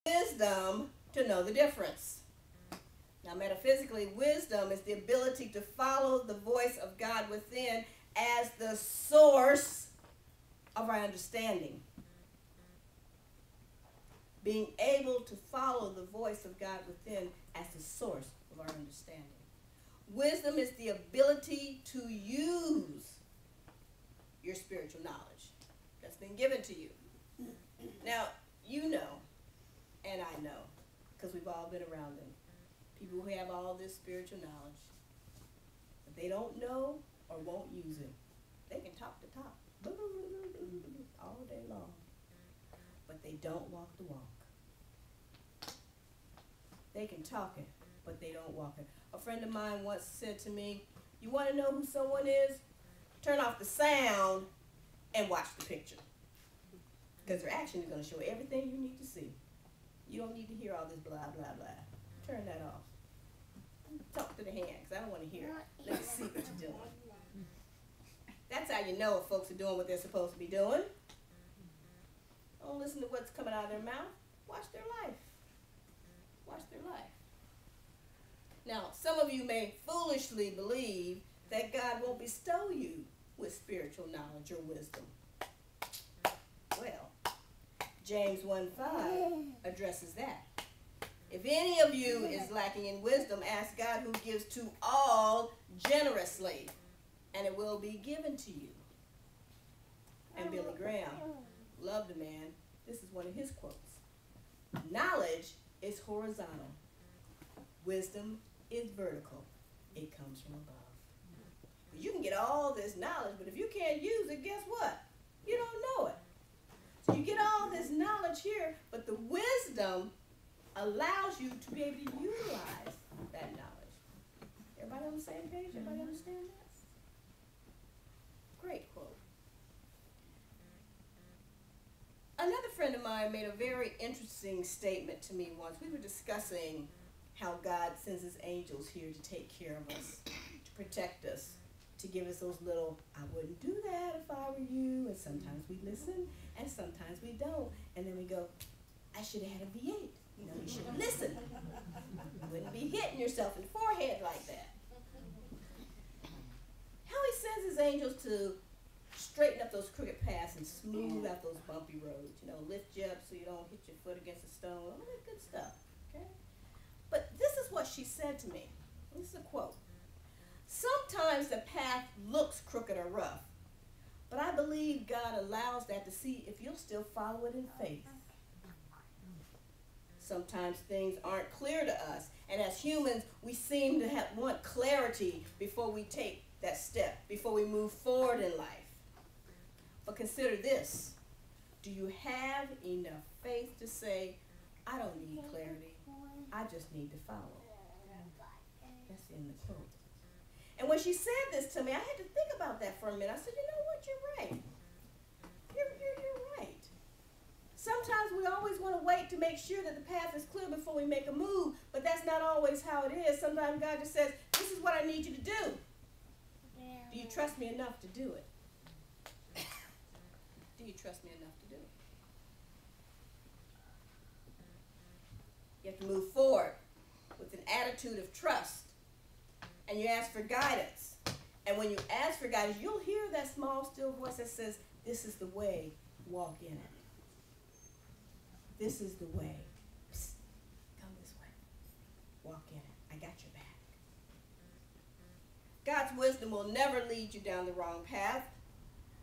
wisdom to know the difference. Now, metaphysically, wisdom is the ability to follow the voice of God within as the source of our understanding. Being able to follow the voice of God within as the source of our understanding. Wisdom is the ability to use your spiritual knowledge that's been given to you. Now, you know, and I know, because we've all been around them, people who have all this spiritual knowledge, but they don't know or won't use it. They can talk the talk all day long, but they don't walk the walk. They can talk it, but they don't walk it. A friend of mine once said to me, you want to know who someone is? Turn off the sound and watch the picture. Because their action is going to show everything you need to see. You don't need to hear all this blah, blah, blah. Turn that off. Talk to the hand, because I don't want to hear it. Let me see what you're doing. That's how you know if folks are doing what they're supposed to be doing. Don't listen to what's coming out of their mouth. Watch their life. Watch their life. Now, some of you may foolishly believe that God won't bestow you with spiritual knowledge or wisdom. Well, James 1:5 addresses that. If any of you is lacking in wisdom, ask God who gives to all generously, and it will be given to you. And Billy Graham loved the man. This is one of his quotes. Knowledge is horizontal. Wisdom is vertical. It comes from above. You can get all this knowledge, but if you can't use it, guess what? You don't know it. So you get all this knowledge here, but the wisdom allows you to be able to utilize that knowledge. Everybody on the same page? Everybody understand that? Great quote. Another friend of mine made a very interesting statement to me once. We were discussing how God sends his angels here to take care of us, to protect us, to give us those little, I wouldn't do that if I were you. And sometimes we listen, and sometimes we don't. And then we go, I should have had a V8. You know, you should have listened. You wouldn't be hitting yourself in the forehead like that. How he sends his angels to straighten up those crooked paths and smooth out those bumpy roads. You know, lift you up so you don't hit your foot against a stone. All that good stuff. Okay? But this is what she said to me. This is a quote. Sometimes the path looks crooked or rough, but I believe God allows that to see if you'll still follow it in faith. Sometimes things aren't clear to us, and as humans, we seem to want clarity before we take that step, before we move forward in life. But consider this. Do you have enough faith to say, I don't need clarity, I just need to follow? That's in the quote. And when she said this to me, I had to think about that for a minute. I said, you know what, you're right. You're right. Sometimes we always want to wait to make sure that the path is clear before we make a move, but that's not always how it is. Sometimes God just says, this is what I need you to do. Do you trust me enough to do it? Do you trust me enough to do it? You have to move forward with an attitude of trust. And you ask for guidance. And when you ask for guidance, you'll hear that small, still voice that says, this is the way, walk in it. This is the way. Psst, come this way. Walk in it. I got your back. God's wisdom will never lead you down the wrong path.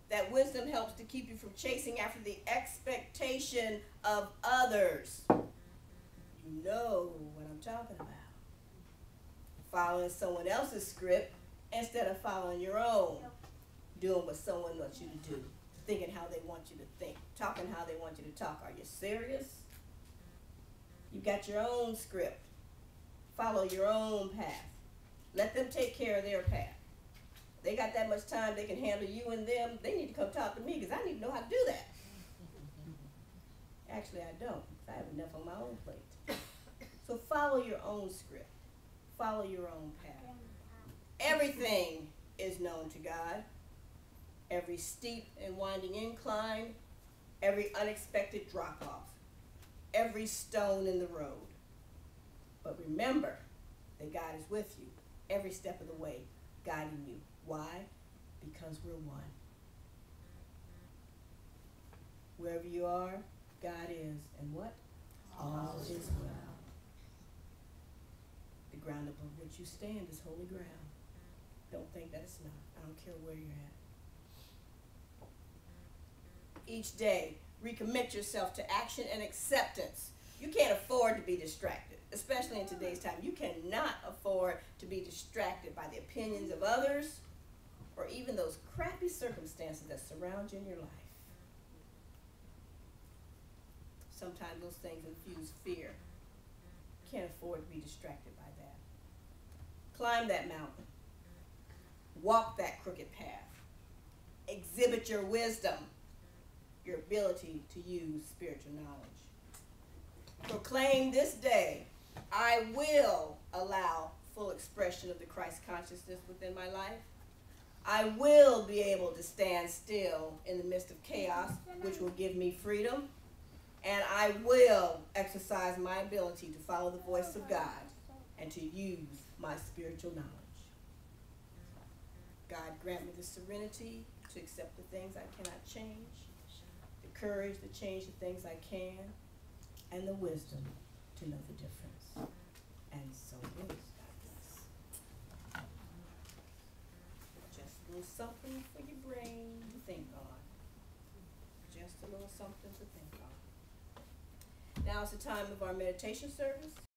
That wisdom helps to keep you from chasing after the expectation of others. You know what I'm talking about. Following someone else's script instead of following your own. Doing what someone wants you to do. Thinking how they want you to think. Talking how they want you to talk. Are you serious? You got your own script. Follow your own path. Let them take care of their path. They got that much time they can handle you and them. They need to come talk to me because I need to know how to do that. Actually, I don't. I have enough on my own plate. So follow your own script. Follow your own path. Everything is known to God. Every steep and winding incline, every unexpected drop-off. every stone in the road. But remember that God is with you every step of the way, guiding you. Why? Because we're one. Wherever you are, God is, and what? All is well. The ground upon which you stand is holy ground. Don't think that it's not. I don't care where you're at. Each day, recommit yourself to action and acceptance. You can't afford to be distracted, especially in today's time. You cannot afford to be distracted by the opinions of others or even those crappy circumstances that surround you in your life. Sometimes those things infuse fear. Can't afford to be distracted by that. Climb that mountain. Walk that crooked path. Exhibit your wisdom, your ability to use spiritual knowledge. Proclaim this day, I will allow full expression of the Christ consciousness within my life. I will be able to stand still in the midst of chaos, which will give me freedom. And I will exercise my ability to follow the voice of God and to use my spiritual knowledge. God grant me the serenity to accept the things I cannot change, the courage to change the things I can, and the wisdom to know the difference. And so it is, God bless. Just a little something for your brain to think on. Just a little something to think on. Now is the time of our meditation service.